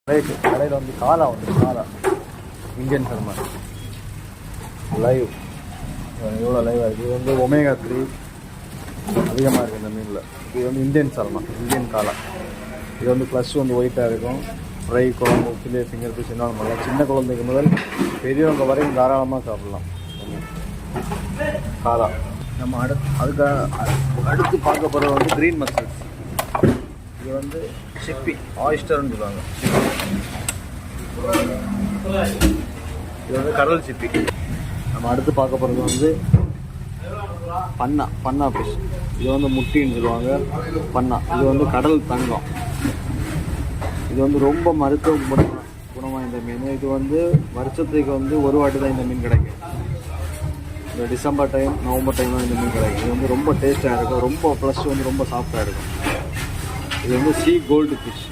Right கடையில் வந்து காலா Indian sermon live எவ்வளோ லைவாக இருக்குது. இது வந்து ஒமேகா 3 அதிகமாக இருக்குது இந்த மீனில். இது வந்து இந்தியன் சல்மான், இந்தியன் காலா. இது வந்து ப்ளஸ் வந்து ஒயிட்டாக இருக்கும். ஃப்ரை, குழம்பு, ஃபிலே, ஃபிங்கர் பீஸ் என்ன பண்ணலாம். சின்ன குழந்தைக்கு முதல் பெரியவங்க வரைக்கும் தாராளமாக சாப்பிட்லாம் காலா. நம்ம அடுத்து பார்க்க போகிறது வந்து க்ரீன் மஸ்டர்ட்ஸ். இது வந்து சிப்பி, ஆயிஸ்டர்னு சொல்லுவாங்க. இது வந்து கடல் சிப்பி. நம்ம அடுத்து பார்க்க போகிறது வந்து பன்னா ஃபிஷ். இது வந்து முட்டின்னு சொல்லுவாங்க, பன்னா. இது வந்து கடல் தங்கம். இது வந்து ரொம்ப மருத்துவ குணமாக இந்த மீன். இது வந்து வருஷத்துக்கு வந்து ஒரு வாட்டி தான் இந்த மீன் கிடைக்கும். இந்த டிசம்பர் டைம், நவம்பர் டைம் தான் இந்த மீன் கிடைக்கும். இது வந்து ரொம்ப டேஸ்ட்டாக இருக்கும். ரொம்ப ப்ளஸ் வந்து ரொம்ப சாஃப்டாக இருக்கும். இது வந்து சீ கோல்டு ஃபிஷ்.